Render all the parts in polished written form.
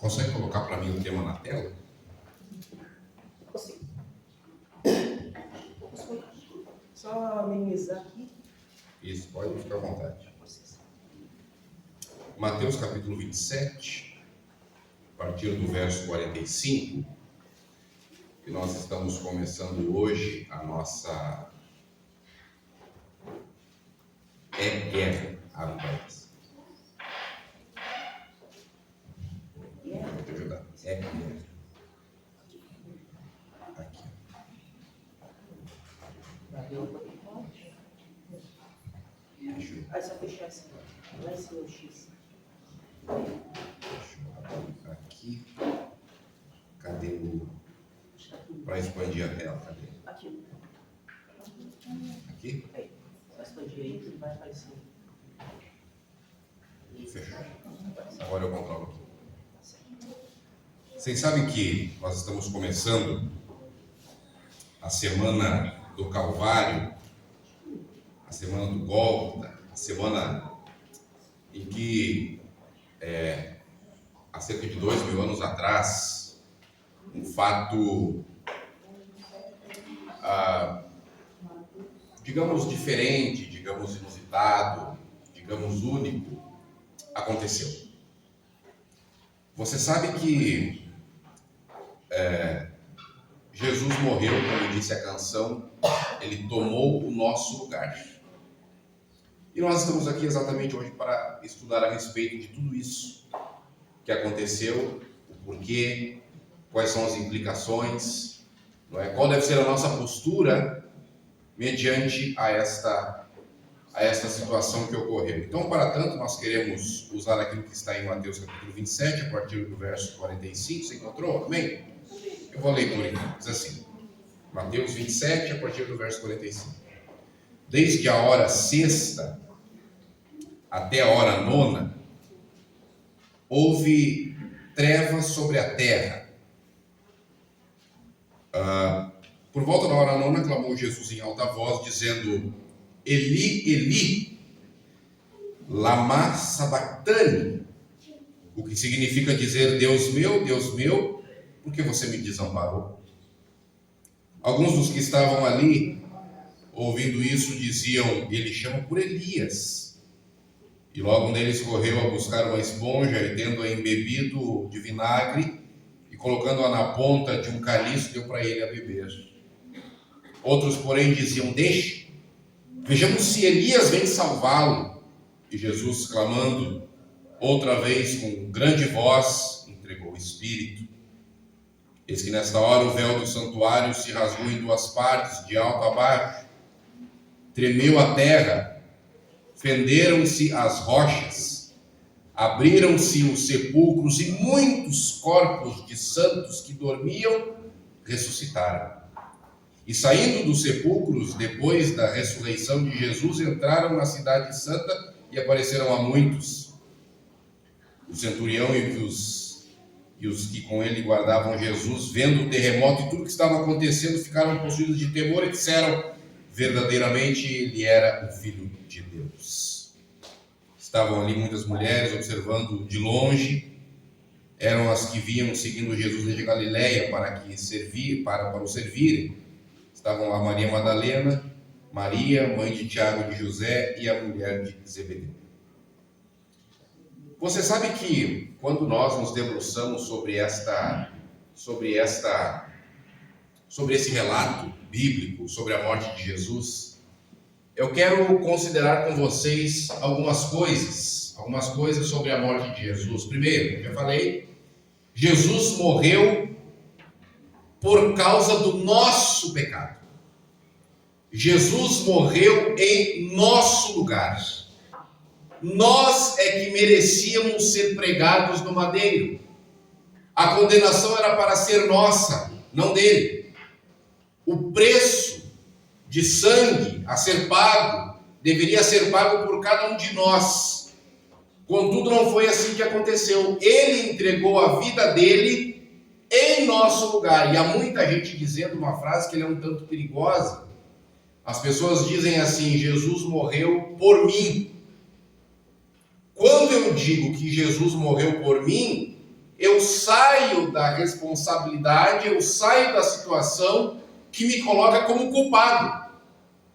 Consegue colocar para mim o tema na tela? Consigo. Só minimizar aqui. Isso, pode ficar à vontade. Mateus capítulo 27, a partir do verso 45, que nós estamos começando hoje a nossa guerra. Abre para eles. Vou te ajudar. Guerra. Aqui. Aí só fechar assim. Lá em cima o X. Deixa eu abrir aqui. Cadê o... Para expandir a tela, cadê? Aqui. Aqui? Aí. Só expandir aí que vai aparecer. Fechou. Agora eu controlo aqui. Vocês sabem que nós estamos começando a semana do Calvário, a semana do Gólgota, a semana em que, há cerca de 2000 anos atrás, um fato, digamos, diferente, digamos, inusitado, digamos, único, aconteceu. Você sabe que Jesus morreu, como disse a canção, ele tomou o nosso lugar. E nós estamos aqui exatamente hoje para estudar a respeito de tudo isso que aconteceu, o porquê, quais são as implicações, não é? Qual deve ser a nossa postura mediante a esta situação que ocorreu. Então, para tanto, nós queremos usar aquilo que está em Mateus capítulo 27, a partir do verso 45, você encontrou? Amém? Eu vou ler por aqui, diz assim, Mateus 27, a partir do verso 45. Desde a hora sexta até a hora nona, houve trevas sobre a terra. Por volta da hora nona, clamou Jesus em alta voz, dizendo, Eli, Eli, lama sabachthani, o que significa dizer, Deus meu, por que você me desamparou? Alguns dos que estavam ali, ouvindo isso, diziam, ele chama por Elias. E logo um deles correu a buscar uma esponja e, tendo-a embebido de vinagre e colocando-a na ponta de um cálice, deu para ele a beber. Outros, porém, diziam, deixe, vejamos se Elias vem salvá-lo. E Jesus, clamando outra vez com grande voz, entregou o Espírito. Eis que nesta hora o véu do santuário se rasgou em duas partes, de alto a baixo. Tremeu a terra, fenderam-se as rochas, abriram-se os sepulcros e muitos corpos de santos que dormiam ressuscitaram. E saindo dos sepulcros, depois da ressurreição de Jesus, entraram na cidade santa e apareceram a muitos. O centurião e os que com ele guardavam Jesus, vendo o terremoto e tudo que estava acontecendo, ficaram possuídos de temor e disseram, verdadeiramente ele era o Filho de Deus. Estavam ali muitas mulheres observando de longe, eram as que vinham seguindo Jesus desde Galileia para o servirem. Estavam lá Maria Madalena, Maria, mãe de Tiago e de José, e a mulher de Zebedeu. Você sabe que quando nós nos debruçamos sobre esse relato bíblico sobre a morte de Jesus, eu quero considerar com vocês algumas coisas sobre a morte de Jesus. Primeiro, já falei, Jesus morreu por causa do nosso pecado. Jesus morreu em nosso lugar. Nós é que merecíamos ser pregados no madeiro. A condenação era para ser nossa, não dele. O preço de sangue a ser pago deveria ser pago por cada um de nós. Contudo, não foi assim que aconteceu. Ele entregou a vida dele em nosso lugar. E há muita gente dizendo uma frase que ele é um tanto perigosa. As pessoas dizem assim, Jesus morreu por mim. Quando eu digo que Jesus morreu por mim, eu saio da responsabilidade, eu saio da situação que me coloca como culpado.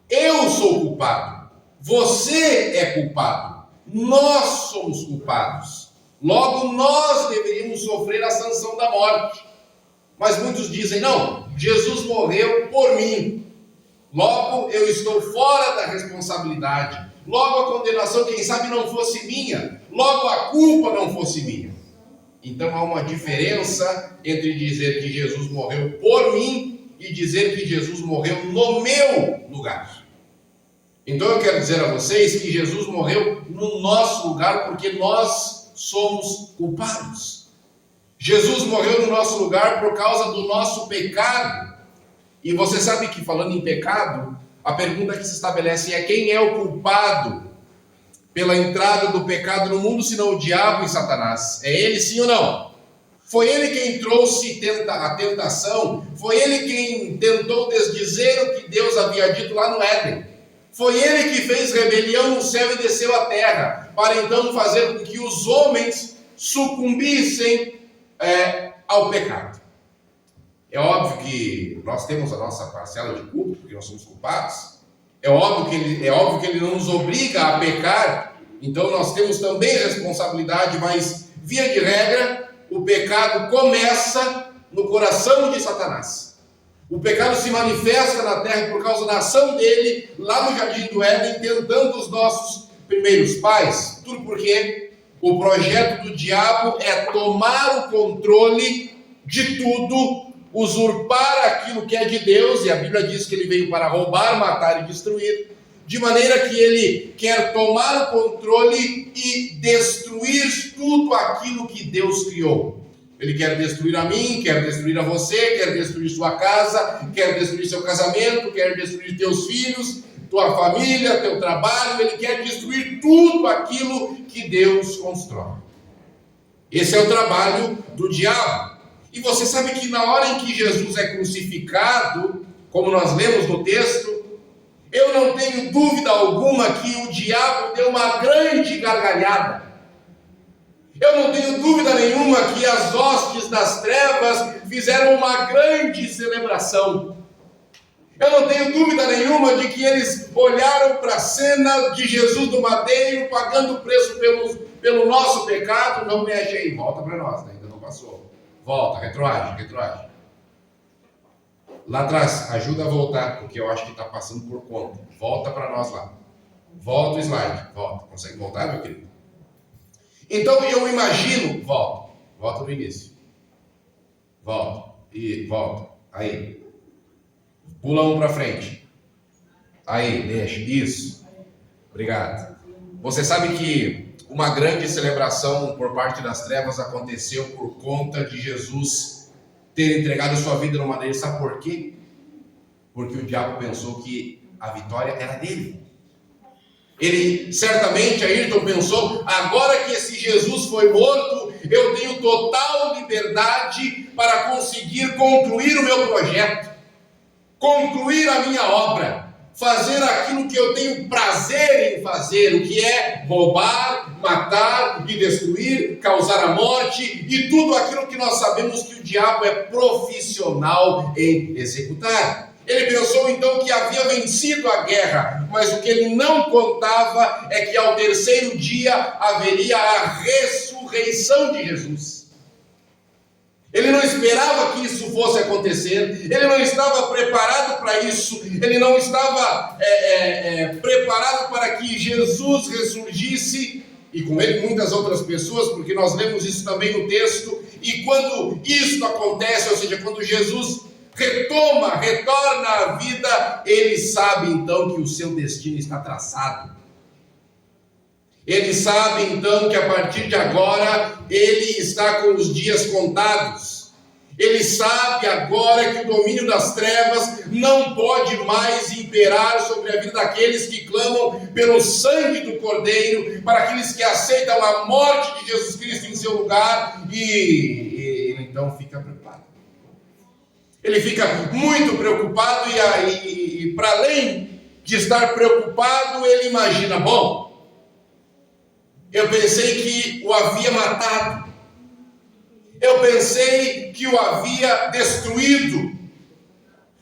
Eu sou culpado. Você é culpado. Nós somos culpados. Logo, nós deveríamos sofrer a sanção da morte. Mas muitos dizem, não, Jesus morreu por mim. Logo, eu estou fora da responsabilidade. Logo, a condenação, quem sabe, não fosse minha. Logo, a culpa não fosse minha. Então, há uma diferença entre dizer que Jesus morreu por mim e dizer que Jesus morreu no meu lugar. Então, eu quero dizer a vocês que Jesus morreu no nosso lugar porque nós somos culpados. Jesus morreu no nosso lugar por causa do nosso pecado. E você sabe que, falando em pecado, a pergunta que se estabelece é: quem é o culpado pela entrada do pecado no mundo, senão o diabo e Satanás? É ele, sim ou não? Foi ele quem trouxe a tentação, foi ele quem tentou desdizer o que Deus havia dito lá no Éden. Foi ele que fez rebelião no céu e desceu à terra, para então fazer com que os homens sucumbissem ao pecado. É óbvio que nós temos a nossa parcela de culpa, porque nós somos culpados. É óbvio que ele não nos obriga a pecar, então nós temos também responsabilidade, mas, via de regra, o pecado começa no coração de Satanás. O pecado se manifesta na terra por causa da ação dele, lá no Jardim do Éden, tentando os nossos primeiros pais. Tudo porque o projeto do diabo é tomar o controle de tudo, usurpar aquilo que é de Deus, e a Bíblia diz que ele veio para roubar, matar e destruir, de maneira que ele quer tomar o controle e destruir tudo aquilo que Deus criou. Ele quer destruir a mim, quer destruir a você, quer destruir sua casa, quer destruir seu casamento, quer destruir teus filhos, tua família, teu trabalho. Ele quer destruir tudo aquilo que Deus constrói. Esse é o trabalho do diabo. E você sabe que na hora em que Jesus é crucificado, como nós lemos no texto, eu não tenho dúvida alguma que o diabo deu uma grande gargalhada. Eu não tenho dúvida nenhuma que as hostes das trevas fizeram uma grande celebração. Eu não tenho dúvida nenhuma de que eles olharam para a cena de Jesus do madeiro, pagando o preço pelo nosso pecado. Não mexe aí, volta para nós, né? Ainda não passou. Volta, retroage. Lá atrás, ajuda a voltar, porque eu acho que está passando por conta. Volta para nós lá. Volta o slide, volta. Consegue voltar, meu querido? Então eu imagino, volta no início, volta, aí, pula um para frente, aí, deixa, isso, obrigado. Você sabe que uma grande celebração por parte das trevas aconteceu por conta de Jesus ter entregado sua vida numa maneira, sabe por quê? Porque o diabo pensou que a vitória era dele. Ele, certamente, Ayrton pensou, agora que esse Jesus foi morto, eu tenho total liberdade para conseguir concluir o meu projeto, concluir a minha obra, fazer aquilo que eu tenho prazer em fazer, o que é roubar, matar e destruir, causar a morte e tudo aquilo que nós sabemos que o diabo é profissional em executar. Ele pensou então que havia vencido a guerra, mas o que ele não contava é que ao terceiro dia haveria a ressurreição de Jesus. Ele não esperava que isso fosse acontecer, ele não estava preparado para isso, ele não estava preparado para que Jesus ressurgisse, e com ele muitas outras pessoas, porque nós lemos isso também no texto, e quando isso acontece, ou seja, quando Jesus retorna à vida, ele sabe então que o seu destino está traçado. Ele sabe então que a partir de agora, ele está com os dias contados. Ele sabe agora que o domínio das trevas não pode mais imperar sobre a vida daqueles que clamam pelo sangue do Cordeiro, para aqueles que aceitam a morte de Jesus Cristo em seu lugar, e ele então fica preparado. Ele fica muito preocupado e para além de estar preocupado, ele imagina, bom, eu pensei que o havia matado. Eu pensei que o havia destruído,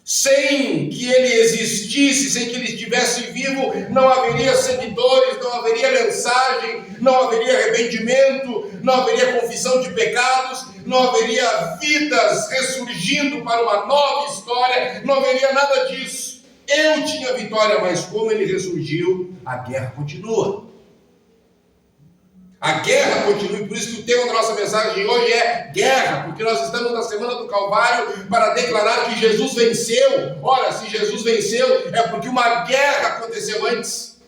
sem que ele existisse, sem que ele estivesse vivo, não haveria seguidores, não haveria mensagem, não haveria arrependimento, não haveria confissão de pecados, não haveria vidas ressurgindo para uma nova história, não haveria nada disso. Eu tinha vitória, mas como ele ressurgiu, a guerra continua. A guerra continua, e por isso que o tema da nossa mensagem hoje é guerra, porque nós estamos na semana do Calvário para declarar que Jesus venceu. Ora, se Jesus venceu, é porque uma guerra aconteceu antes.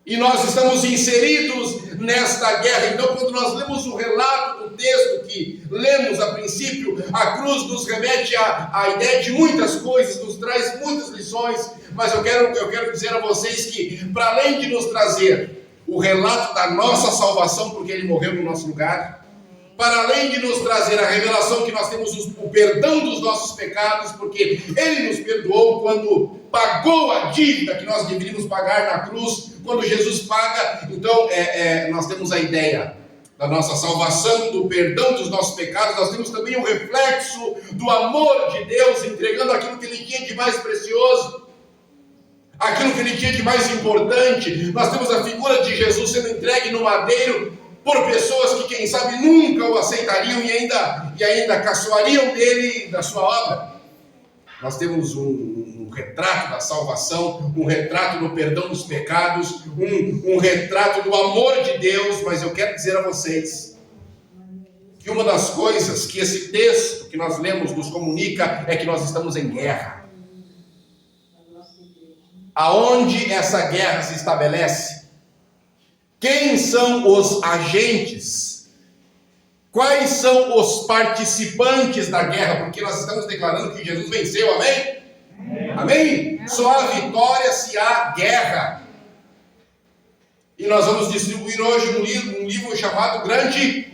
E nós estamos inseridos nesta guerra. Então, quando nós lemos o relato do texto que lemos a princípio, a cruz nos remete à ideia de muitas coisas, nos traz muitas lições, mas eu quero dizer a vocês que, para além de nos trazer o relato da nossa salvação, porque ele morreu no nosso lugar, para além de nos trazer a revelação que nós temos o perdão dos nossos pecados, porque ele nos perdoou quando pagou a dívida que nós deveríamos pagar na cruz. Quando Jesus paga, então nós temos a ideia da nossa salvação, do perdão dos nossos pecados. Nós temos também o reflexo do amor de Deus, entregando aquilo que ele tinha de mais precioso, aquilo que ele tinha de mais importante. Nós temos a figura de Jesus sendo entregue no madeiro por pessoas que, quem sabe, nunca o aceitariam e ainda caçoariam dele, da sua obra. Nós temos um retrato da salvação, um retrato do perdão dos pecados, um retrato do amor de Deus. Mas eu quero dizer a vocês que uma das coisas que esse texto que nós lemos nos comunica é que nós estamos em guerra. Aonde essa guerra se estabelece? Quem são os agentes? Quais são os participantes da guerra? Porque nós estamos declarando que Jesus venceu, amém? Amém? Só há vitória se há guerra. E nós vamos distribuir hoje um livro chamado Grande.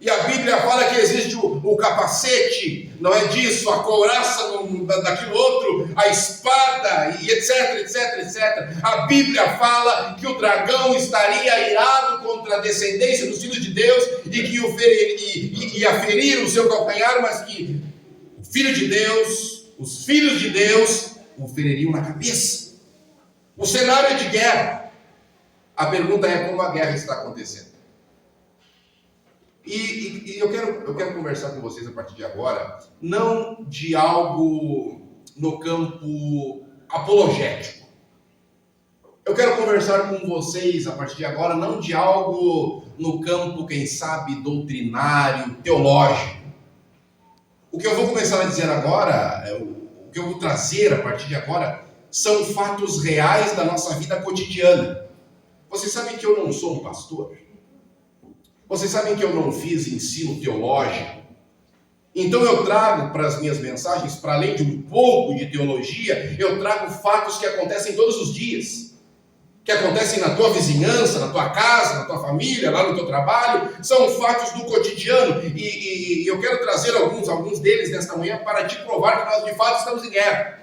E a Bíblia fala que existe o capacete, não é disso, a couraça daquilo outro, a espada, e etc, etc, etc. A Bíblia fala que o dragão estaria irado contra a descendência dos filhos de Deus e que ia ferir o seu calcanhar, mas que o Filho de Deus, os filhos de Deus, o feririam na cabeça. O cenário é de guerra. A pergunta é como a guerra está acontecendo. E eu quero conversar com vocês a partir de agora, não de algo no campo apologético. Eu quero conversar com vocês a partir de agora, não de algo no campo, quem sabe, doutrinário, teológico. O que eu vou começar a dizer agora, o que eu vou trazer a partir de agora, são fatos reais da nossa vida cotidiana. Vocês sabem que eu não sou um pastor? Vocês sabem que eu não fiz ensino teológico? Então eu trago para as minhas mensagens, para além de um pouco de teologia, eu trago fatos que acontecem todos os dias. Que acontecem na tua vizinhança, na tua casa, na tua família, lá no teu trabalho. São fatos do cotidiano. E eu quero trazer alguns deles nesta manhã para te provar que nós de fato estamos em guerra.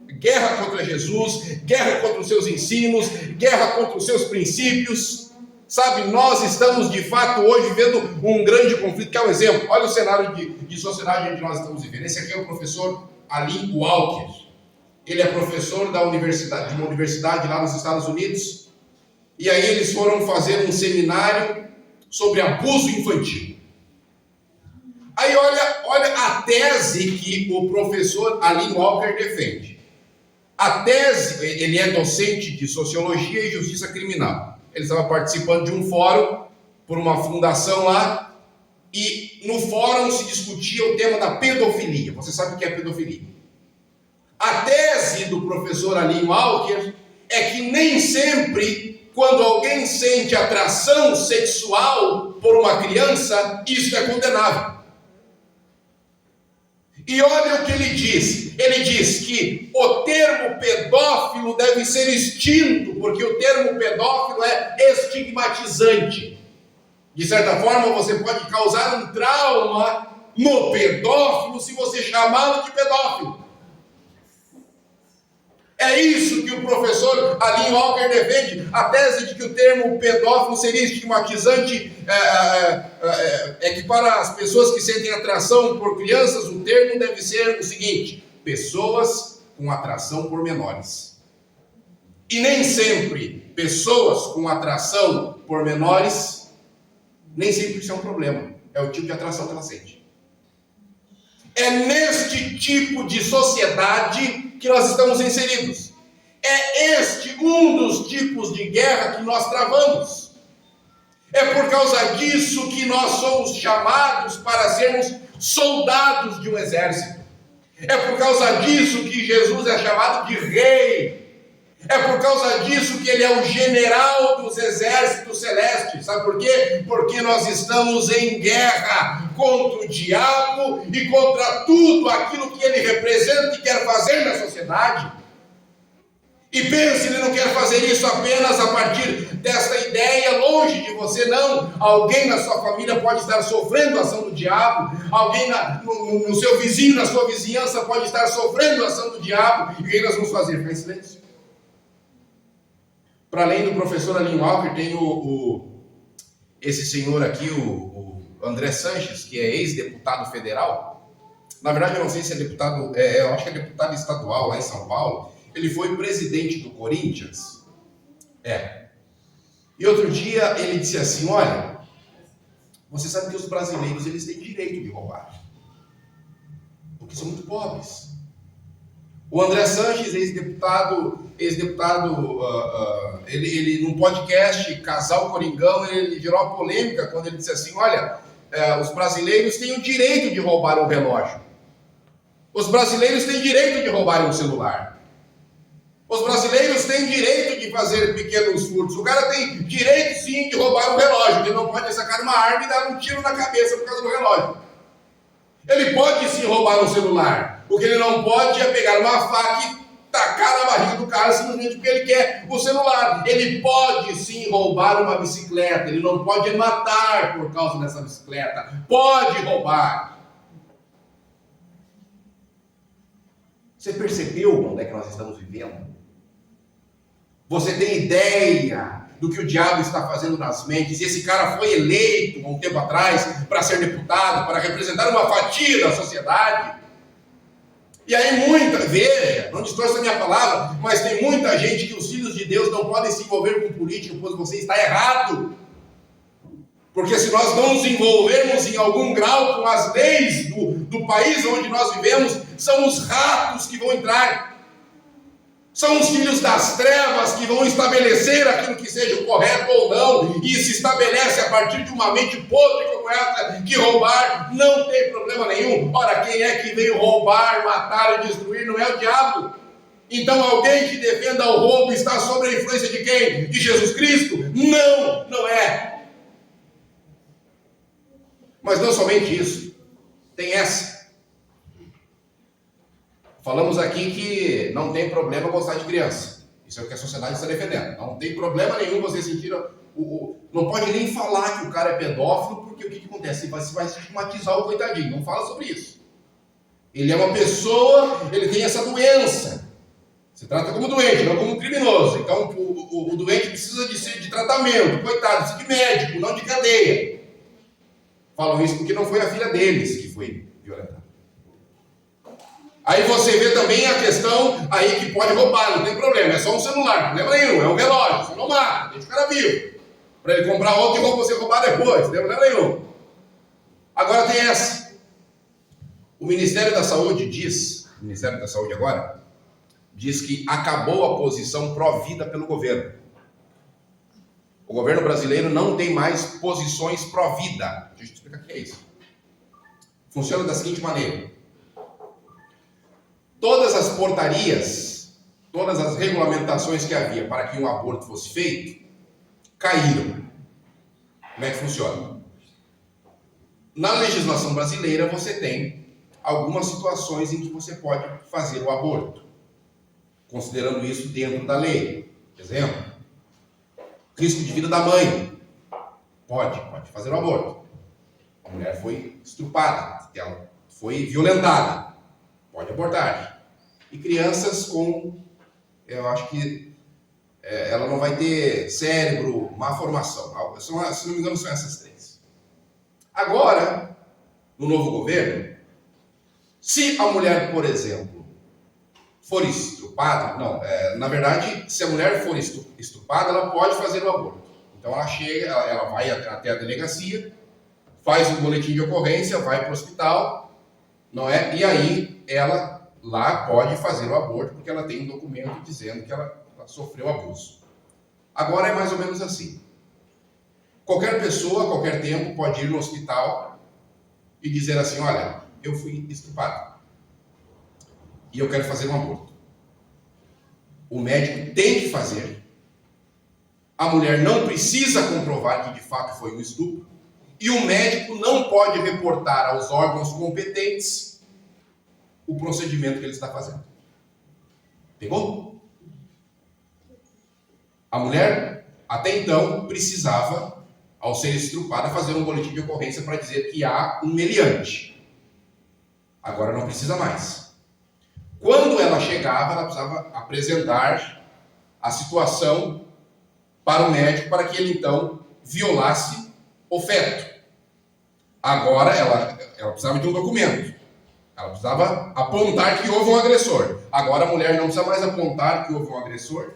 Guerra contra Jesus, guerra contra os seus ensinos, guerra contra os seus princípios. Sabe, nós estamos de fato hoje vivendo um grande conflito, que é um exemplo. Olha o cenário de sociedade onde nós estamos vivendo. Esse aqui é o professor Aline Walker. Ele é professor de uma universidade lá nos Estados Unidos. E aí eles foram fazer um seminário sobre abuso infantil. Aí olha a tese que o professor Aline Walker defende. A tese, ele é docente de Sociologia e Justiça Criminal. Ele estava participando de um fórum por uma fundação lá, e no fórum se discutia o tema da pedofilia. Você sabe o que é pedofilia? A tese do professor Aline Walker é que nem sempre, quando alguém sente atração sexual por uma criança, isso é condenável. E olha o que ele diz. Ele diz que o termo pedófilo deve ser extinto, porque o termo pedófilo é estigmatizante. De certa forma, você pode causar um trauma no pedófilo se você chamá-lo de pedófilo. É isso que o professor Aline Walker defende, a tese de que o termo pedófilo seria estigmatizante, é que para as pessoas que sentem atração por crianças, o termo deve ser o seguinte: pessoas com atração por menores. E nem sempre pessoas com atração por menores, nem sempre isso é um problema, é o tipo de atração que ela sente. É neste tipo de sociedade que nós estamos inseridos. É este um dos tipos de guerra que nós travamos. É por causa disso que nós somos chamados para sermos soldados de um exército. É por causa disso que Jesus é chamado de rei. É por causa disso que ele é o general dos exércitos celestes. Sabe por quê? Porque nós estamos em guerra contra o diabo e contra tudo aquilo que ele representa e quer fazer na sociedade. E pense, ele não quer fazer isso apenas a partir desta ideia longe de você, não. Alguém na sua família pode estar sofrendo a ação do diabo, alguém no seu vizinho, na sua vizinhança pode estar sofrendo a ação do diabo. E o que nós vamos fazer? Ficar em silêncio. Para além do professor Aline Walker, tem esse senhor aqui, o André Sanches, que é ex-deputado federal. Na verdade, eu não sei se é deputado, eu acho que é deputado estadual lá em São Paulo. Ele foi presidente do Corinthians. E outro dia ele disse assim: olha, você sabe que os brasileiros eles têm direito de roubar, porque são muito pobres. O André Sanches, ex-deputado, ele num podcast, Casal Coringão, ele gerou uma polêmica quando ele disse assim: olha, os brasileiros têm o direito de roubar um relógio. Os brasileiros têm direito de roubar um celular. Os brasileiros têm direito de fazer pequenos furtos. O cara tem direito sim de roubar um relógio. Ele não pode sacar uma arma e dar um tiro na cabeça por causa do relógio. Ele pode sim roubar um celular. O que ele não pode é pegar uma faca e tacar na barriga do cara simplesmente porque ele quer o celular. Ele pode sim roubar uma bicicleta. Ele não pode matar por causa dessa bicicleta. Pode roubar. Você percebeu onde é que nós estamos vivendo? Você tem ideia do que o diabo está fazendo nas mentes? E esse cara foi eleito há um tempo atrás para ser deputado, para representar uma fatia da sociedade. E aí veja, não distorça a minha palavra, mas tem muita gente que os filhos de Deus não podem se envolver com político, pois você está errado. Porque se nós não nos envolvermos em algum grau com as leis do país onde nós vivemos, são os ratos que vão entrar. São os filhos das trevas que vão estabelecer aquilo que seja correto ou não, e se estabelece a partir de uma mente podre como essa, que roubar não tem problema nenhum. Ora, quem é que veio roubar, matar e destruir? Não é o diabo. Então alguém que defenda o roubo está sob a influência de quem? De Jesus Cristo? Não, não é. Mas não somente isso, tem essa. Falamos aqui que não tem problema gostar de criança. Isso é o que a sociedade está defendendo. Não tem problema nenhum você sentir... Não pode nem falar que o cara é pedófilo, porque o que acontece? Você vai estigmatizar o coitadinho. Não fala sobre isso. Ele é uma pessoa, ele tem essa doença. Você trata como doente, não como criminoso. Então o doente precisa de tratamento. Coitado, precisa de médico, não de cadeia. Falam isso porque não foi a filha deles que foi violentada. Aí você vê também a questão aí que pode roubar, não tem problema, é só um celular, não tem problema nenhum, é um relógio, você não mata, deixa o cara vivo. Para ele comprar outro e você roubar depois, não tem problema nenhum. Agora tem essa. O Ministério da Saúde o Ministério da Saúde agora, diz que acabou a posição pró-vida pelo governo. O governo brasileiro não tem mais posições pró-vida. Deixa eu te explicar o que é isso. Funciona da seguinte maneira. Todas as portarias, todas as regulamentações que havia para que um aborto fosse feito, caíram. Como é que funciona? Na legislação brasileira você tem algumas situações em que você pode fazer o aborto, considerando isso dentro da lei. Exemplo, risco de vida da mãe. Pode fazer o aborto. A mulher foi estrupada, ela foi violentada. Pode abortar. E crianças com eu acho que ela não vai ter cérebro, má formação. Se não me engano, são essas 3. Agora, no novo governo, se a mulher, por exemplo, for estuprada, na verdade, se a mulher for estuprada, ela pode fazer o aborto. Então ela chega, ela vai até a delegacia, faz um boletim de ocorrência, vai para o hospital, não é? E aí ela lá pode fazer o aborto, porque ela tem um documento dizendo que ela sofreu abuso. Agora é mais ou menos assim. Qualquer pessoa, a qualquer tempo, pode ir no hospital e dizer assim: olha, eu fui estuprado e eu quero fazer um aborto. O médico tem que fazer. A mulher não precisa comprovar que de fato foi um estupro. E o médico não pode reportar aos órgãos competentes o procedimento que ele está fazendo. Pegou? A mulher, até então, precisava, ao ser estrupada, fazer um boletim de ocorrência para dizer que há um meliante. Agora não precisa mais. Quando ela chegava, ela precisava apresentar a situação para o médico, para que ele então violasse o feto. Agora ela precisava de um documento. Ela precisava apontar que houve um agressor. Agora a mulher não precisa mais apontar que houve um agressor,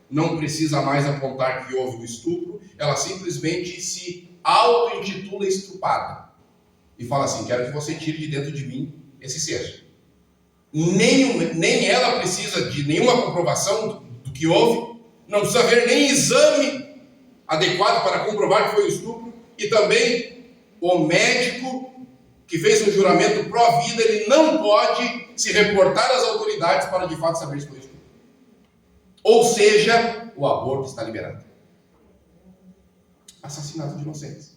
não precisa mais apontar que houve um estupro, ela simplesmente se auto-intitula estuprada. E fala assim: quero que você tire de dentro de mim esse ser. Nem ela precisa de nenhuma comprovação do que houve, não precisa haver nem exame adequado para comprovar que foi um estupro, e também o médico que fez um juramento pró-vida, ele não pode se reportar às autoridades para de fato saber se foi estupro. Ou seja, o aborto está liberado. Assassinato de inocentes.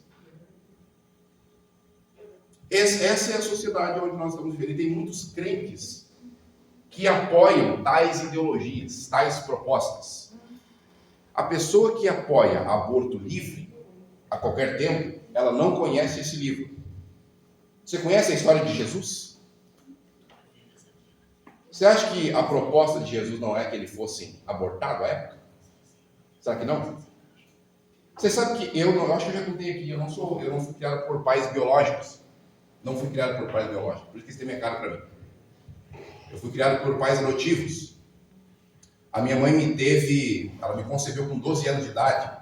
Essa é a sociedade onde nós estamos vivendo. E tem muitos crentes que apoiam tais ideologias, tais propostas. A pessoa que apoia aborto livre, a qualquer tempo, ela não conhece esse livro. Você conhece a história de Jesus? Você acha que a proposta de Jesus não é que ele fosse abortado à época? Será que não? Você sabe que eu acho que eu já contei aqui, eu não fui criado por pais biológicos. Não fui criado por pais biológicos, por isso que isso tem minha cara para mim. Eu fui criado por pais adotivos. A minha mãe ela me concebeu com 12 anos de idade.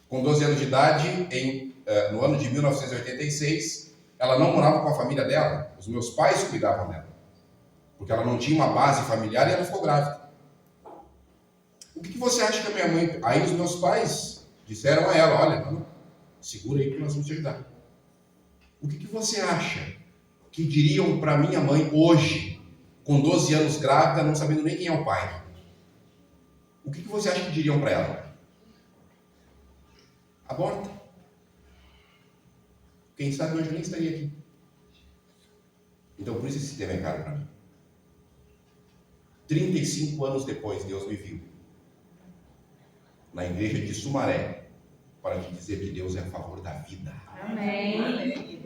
Com 12 anos de idade, no ano de 1986, ela não morava com a família dela, os meus pais cuidavam dela, porque ela não tinha uma base familiar e ela ficou grávida. O que você acha que a minha mãe... Aí os meus pais disseram a ela: olha, segura aí que nós vamos te ajudar. O que você acha que diriam para minha mãe hoje, com 12 anos grávida, não sabendo nem quem é o pai? O que você acha que diriam para ela? Aborta. Quem sabe hoje eu nem estaria aqui. Então por isso esse tema é caro para mim. 35 anos depois, Deus me viu na igreja de Sumaré para te dizer que Deus é a favor da vida. Amém.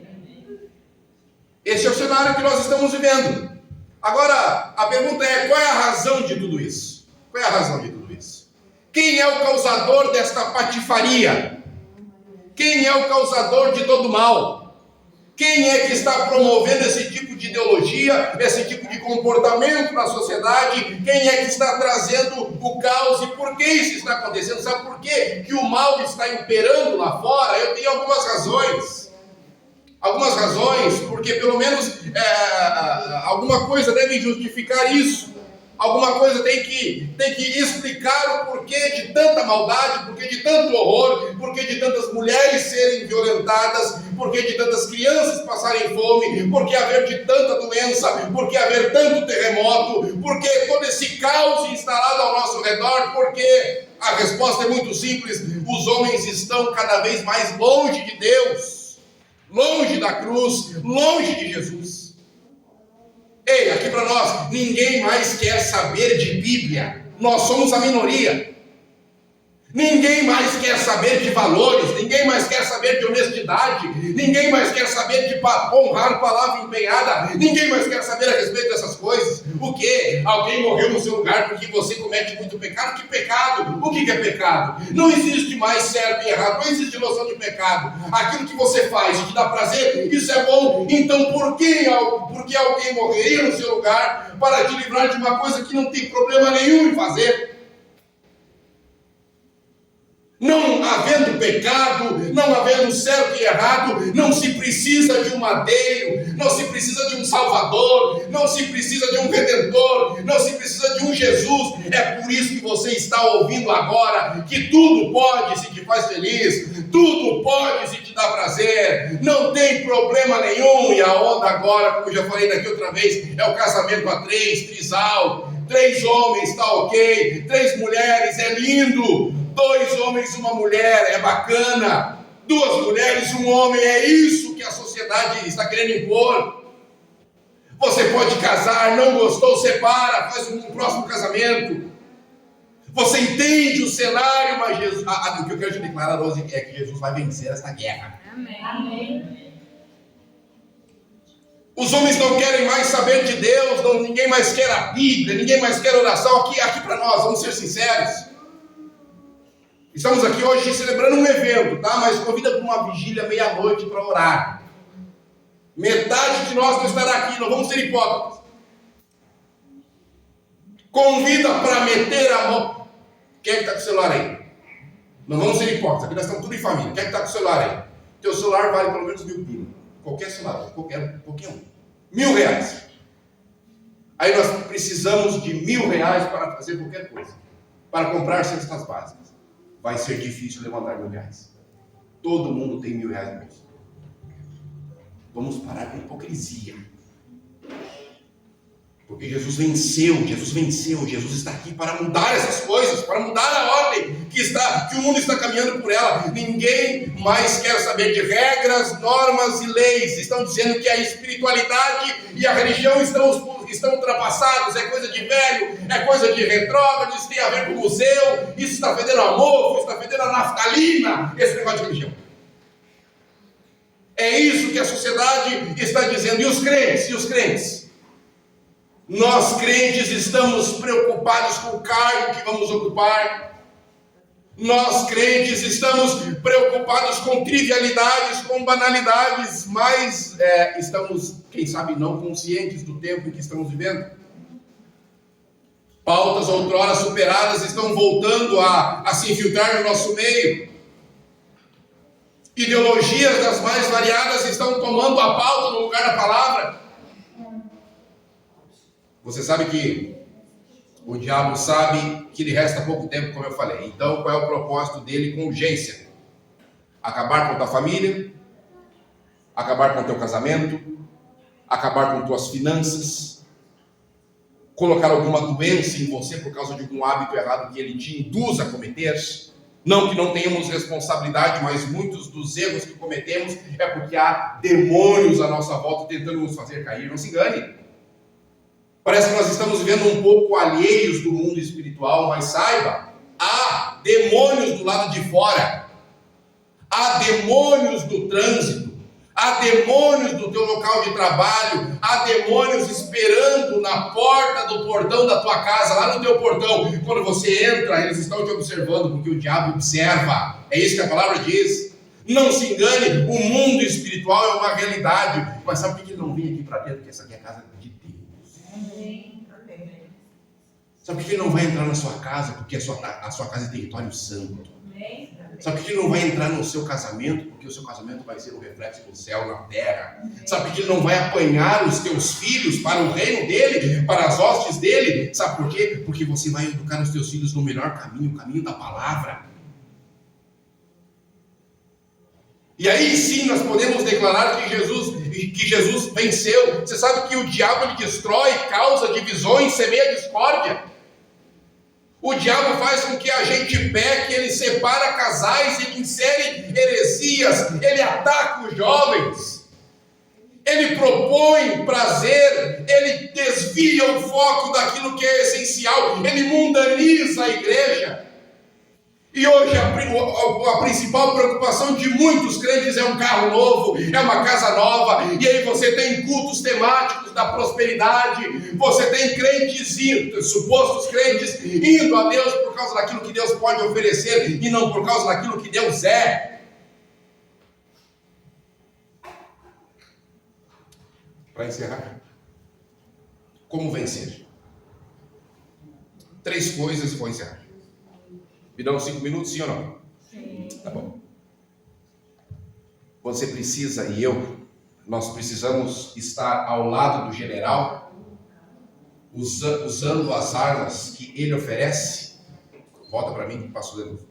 Esse é o cenário que nós estamos vivendo. Agora, a pergunta é: qual é a razão de tudo isso? Qual é a razão de tudo isso? Quem é o causador desta patifaria? Quem é o causador de todo mal? Quem é que está promovendo esse tipo de ideologia, esse tipo de comportamento na sociedade? Quem é que está trazendo o caos? E por que isso está acontecendo? Sabe por quê que o mal está imperando lá fora? Eu tenho algumas razões. Porque pelo menos alguma coisa deve justificar isso. Alguma coisa tem que explicar o porquê de tanta maldade, porquê de tanto horror, porquê de tantas mulheres serem violentadas, porquê de tantas crianças passarem fome, porquê haver de tanta doença, porquê haver tanto terremoto, porquê todo esse caos instalado ao nosso redor, porque a resposta é muito simples: os homens estão cada vez mais longe de Deus, longe da cruz, longe de Jesus. Ei, aqui para nós, ninguém mais quer saber de Bíblia. Nós somos a minoria. Ninguém mais quer saber de valores, ninguém mais quer saber de honestidade, ninguém mais quer saber de honrar palavra empenhada, ninguém mais quer saber a respeito dessas coisas. O quê? Alguém morreu no seu lugar porque você comete muito pecado? Que pecado? O que é pecado? Não existe mais certo e errado, não existe noção de pecado. Aquilo que você faz e te dá prazer, isso é bom. Então por que alguém morreria no seu lugar para te livrar de uma coisa que não tem problema nenhum em fazer? Não havendo pecado, não havendo certo e errado, não se precisa de um madeiro, não se precisa de um salvador, não se precisa de um redentor, não se precisa de um Jesus. É por isso que você está ouvindo agora, que tudo pode se te faz feliz, tudo pode se te dá prazer, não tem problema nenhum. E a onda agora, como já falei daqui outra vez, é o casamento a três, trisal, 3 homens, está ok, 3 mulheres, é lindo. 2 homens e uma mulher, é bacana. 2 mulheres e um homem, é isso que a sociedade está querendo impor. Você pode casar, não gostou, separa, faz um próximo casamento. Você entende o cenário, mas Jesus, o que eu quero te declarar hoje é que Jesus vai vencer esta guerra. Amém. Amém. Os homens não querem mais saber de Deus, ninguém mais quer a Bíblia, ninguém mais quer oração. Aqui para nós, vamos ser sinceros. Estamos aqui hoje celebrando um evento, tá? Mas convida para uma vigília meia-noite para orar. Metade de nós não estará aqui, não vamos ser hipócritas. Convida para meter a mão. Quem é que está com o celular aí? Não vamos ser hipócritas, aqui nós estamos tudo em família. Quem é que está com o celular aí? Teu celular vale pelo menos 1.000 pila. Qualquer celular, qualquer um. R$1.000. Aí nós precisamos de R$1.000 para fazer qualquer coisa. Para comprar cestas básicas. Vai ser difícil levantar R$1.000. Todo mundo tem R$1.000 no bolso. Vamos parar com a hipocrisia. Porque Jesus venceu, Jesus está aqui para mudar essas coisas, para mudar a ordem que o mundo está caminhando por ela. Ninguém mais quer saber de regras, normas e leis. Estão dizendo que a espiritualidade e a religião estão ultrapassados, é coisa de velho, é coisa de retrógrado, isso tem a ver com museu, isso está fedendo a mofo, isso está fedendo a naftalina, esse negócio de religião. É isso que a sociedade está dizendo. E os crentes? Nós crentes estamos preocupados com o cargo que vamos ocupar. Nós crentes estamos preocupados com trivialidades, com banalidades, mas estamos, quem sabe, não conscientes do tempo em que estamos vivendo. Pautas outrora superadas estão voltando a se infiltrar no nosso meio. Ideologias das mais variadas estão tomando a pauta no lugar da palavra. Você sabe que o diabo sabe que lhe resta pouco tempo, como eu falei. Então, qual é o propósito dele com urgência? Acabar com tua família, acabar com teu casamento, acabar com tuas finanças, colocar alguma doença em você por causa de algum hábito errado que ele te induz a cometer. Não que não tenhamos responsabilidade, mas muitos dos erros que cometemos é porque há demônios à nossa volta tentando nos fazer cair. Não se engane. Parece que nós estamos vivendo um pouco alheios do mundo espiritual, mas saiba, há demônios do lado de fora, há demônios do trânsito, há demônios do teu local de trabalho, há demônios esperando na porta do portão da tua casa, lá no teu portão. Quando você entra, eles estão te observando, porque o diabo observa. É isso que a palavra diz. Não se engane, o mundo espiritual é uma realidade, mas sabe por que ele não vem aqui para dentro? Porque essa aqui é a casa de Deus. Sabe por que ele não vai entrar na sua casa? Porque a sua casa é território santo. Sabe por que ele não vai entrar no seu casamento? Porque o seu casamento vai ser o reflexo do céu na terra. Sabe por que ele não vai apanhar os teus filhos para o reino dele, para as hostes dele? Sabe por quê? Porque você vai educar os teus filhos no melhor caminho, o caminho da palavra. E aí sim nós podemos declarar que Jesus venceu. Você sabe que o diabo ele destrói, causa divisões, semeia discórdia. O diabo faz com que a gente peque, ele separa casais, ele insere heresias, ele ataca os jovens, ele propõe prazer, ele desvia o foco daquilo que é essencial, ele mundaniza a igreja. E hoje a principal preocupação de muitos crentes é um carro novo, é uma casa nova, e aí você tem cultos temáticos da prosperidade, você tem crentes, supostos crentes, indo a Deus por causa daquilo que Deus pode oferecer, e não por causa daquilo que Deus é. Para encerrar, como vencer? 3 coisas e vou encerrar. Me dão 5 minutos, sim ou não? Sim. Tá bom. Você precisa, e nós precisamos estar ao lado do general, usando as armas que ele oferece. Volta para mim, passo de novo.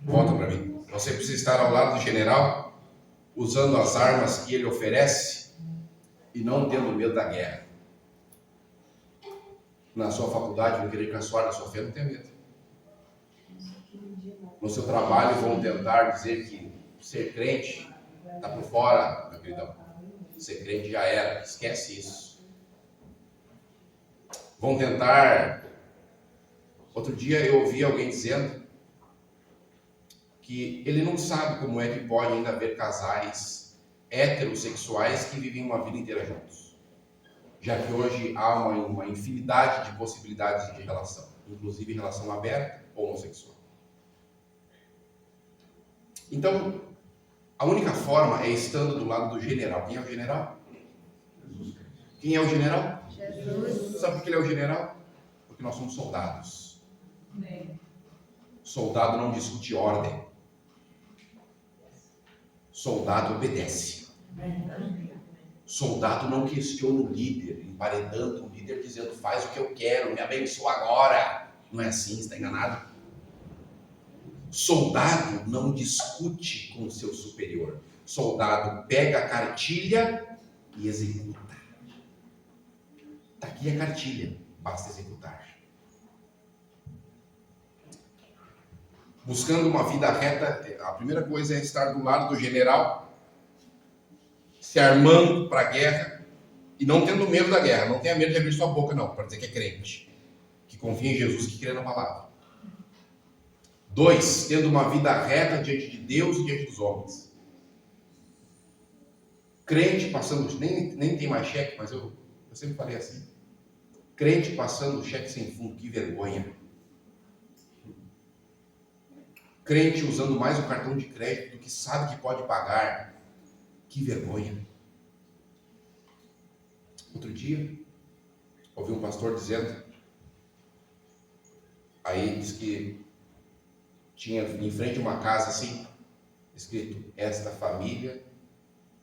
Volta para mim. Você precisa estar ao lado do general, usando as armas que ele oferece e não tendo medo da guerra. Na sua faculdade, vão querer caçoar na sua fé, não tenha medo. No seu trabalho vão tentar dizer que ser crente está por fora, meu queridão. Ser crente já era, esquece isso. Vão tentar. Outro dia eu ouvi alguém dizendo que ele não sabe como é que pode ainda haver casais heterossexuais que vivem uma vida inteira juntos. Já que hoje há uma infinidade de possibilidades de relação, inclusive relação aberta ou homossexual. Então, a única forma é estando do lado do general. Quem é o general? Jesus. Quem é o general? Jesus. Sabe por que ele é o general? Porque nós somos soldados. Amém. Soldado não discute ordem. Soldado obedece. Amém. Soldado não questiona o líder, emparedando o líder, dizendo: faz o que eu quero, me abençoa agora. Não é assim, você está enganado? Soldado não discute com o seu superior. Soldado pega a cartilha e executa. Está aqui a cartilha, basta executar. Buscando uma vida reta, a primeira coisa é estar do lado do general, se armando para a guerra e não tendo medo da guerra. Não tenha medo de abrir sua boca, não, para dizer que é crente, que confia em Jesus, que crê na palavra. 2, tendo uma vida reta diante de Deus e diante dos homens. Crente passando, nem tem mais cheque, mas eu sempre falei assim. Crente passando cheque sem fundo, que vergonha. Crente usando mais o cartão de crédito do que sabe que pode pagar, que vergonha. Outro dia, ouvi um pastor dizendo, aí diz que tinha em frente uma casa assim, escrito: esta família,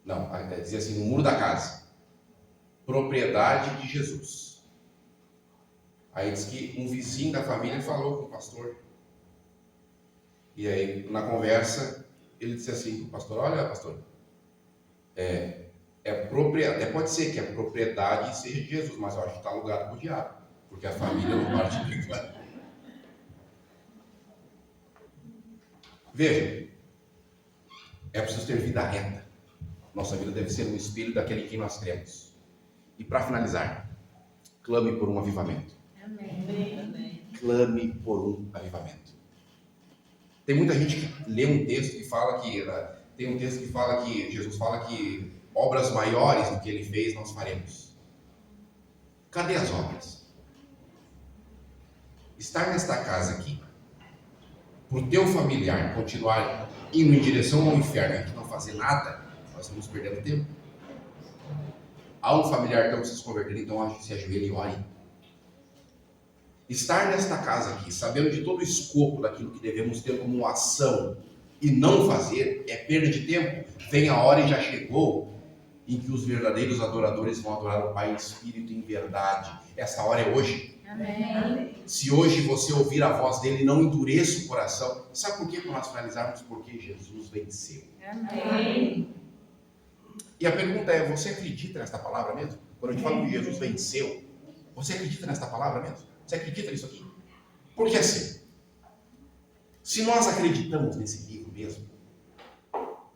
não, dizia assim, no muro da casa, propriedade de Jesus. Aí diz que um vizinho da família falou com o pastor, e aí na ele disse assim para o pastor: olha, pastor, propriedade, pode ser que a propriedade seja de Jesus, mas eu acho que está alugado para o diabo, porque a família não parte de igual. Veja, é preciso ter vida reta. Nossa vida deve ser um espelho daquele em quem nós cremos. E para finalizar, clame por um avivamento. Amém. Clame por um avivamento. Tem muita gente que lê um texto que fala que, tem um texto que fala que Jesus fala que obras maiores do que ele fez nós faremos. Cadê as obras? Estar nesta casa aqui, por teu familiar continuar indo em direção ao inferno e a gente não fazer nada, nós estamos perdendo tempo. Há um familiar que precisa se converter, então acho que se ajoelhe e ore. Estar nesta casa aqui, sabendo de todo o escopo daquilo que devemos ter como ação e não fazer, é perda de tempo. Vem a hora e já chegou em que os verdadeiros adoradores vão adorar o Pai em espírito e em verdade. Essa hora é hoje. Amém. Se hoje você ouvir a voz dele, não endureça o coração. Sabe por quê? Para nós finalizarmos, porque Jesus venceu. Amém. E a pergunta é: você acredita nesta palavra mesmo? Quando a gente fala que Jesus venceu, você acredita nesta palavra mesmo? Você acredita nisso aqui? Porque assim, se nós acreditamos nesse livro mesmo,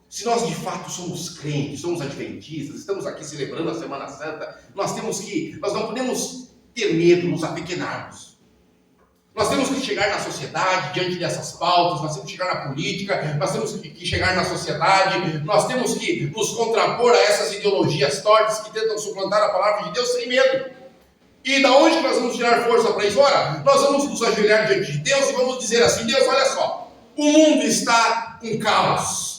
se nós de fato somos crentes, somos adventistas, estamos aqui celebrando a Semana Santa, nós não podemos ter medo, nos apequenarmos. Nós temos que chegar na sociedade diante dessas pautas, nós temos que chegar na política, nós temos que chegar na sociedade, nós temos que nos contrapor a essas ideologias tortas que tentam suplantar a palavra de Deus sem medo. E da onde que nós vamos tirar força para isso? Ora, nós vamos nos ajoelhar diante de Deus e vamos dizer assim: Deus, olha só, o mundo está com caos.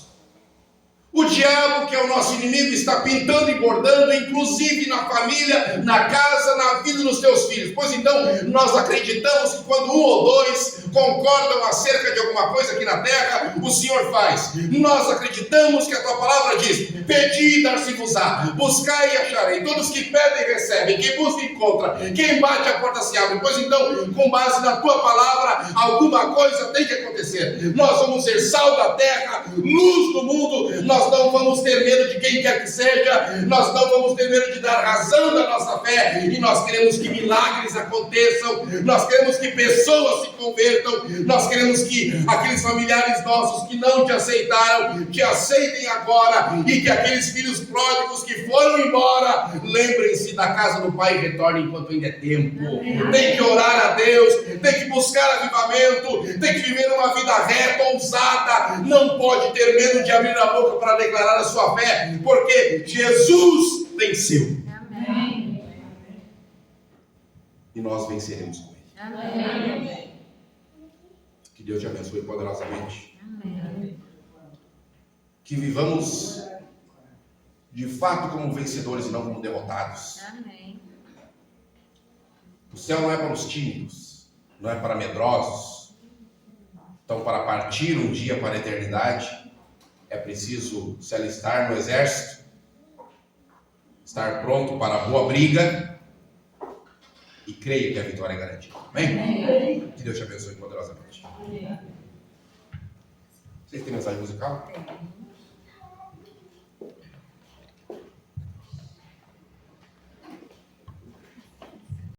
O diabo, que é o nosso inimigo, está pintando e bordando, inclusive na família, na casa, na vida dos teus filhos. Pois então, nós acreditamos que quando um ou dois concordam acerca de alguma coisa aqui na terra, o Senhor faz. Nós acreditamos que a tua palavra diz: pedi e dar-se-vos-á, buscai e acharei. Todos que pedem recebem, quem busca encontra, quem bate a porta se abre. Pois então, com base na tua palavra, alguma coisa tem que acontecer. Nós vamos ser sal da terra, luz do mundo. Nós não vamos ter medo de quem quer que seja, nós não vamos ter medo de dar razão da nossa fé, e nós queremos que milagres aconteçam, nós queremos que pessoas se convertam, nós queremos que aqueles familiares nossos que não te aceitaram, te aceitem agora, e que aqueles filhos pródigos que foram embora, lembrem-se da casa do Pai e retornem enquanto ainda é tempo. Tem que orar a Deus, tem que buscar avivamento, tem que viver uma vida reta, ousada, não pode ter medo de abrir a boca para declarar a sua fé, porque Jesus venceu. Amém. E nós venceremos com ele. Amém. Que Deus te abençoe poderosamente. Amém. Que vivamos de fato como vencedores e não como derrotados. Amém. O céu não é para os tímidos, não é para medrosos. Então, para partir um dia para a eternidade, é preciso se alistar no exército, estar pronto para a boa briga e creia que a vitória é garantida. Amém? Que Deus te abençoe poderosamente. Vocês têm mensagem musical? Tem.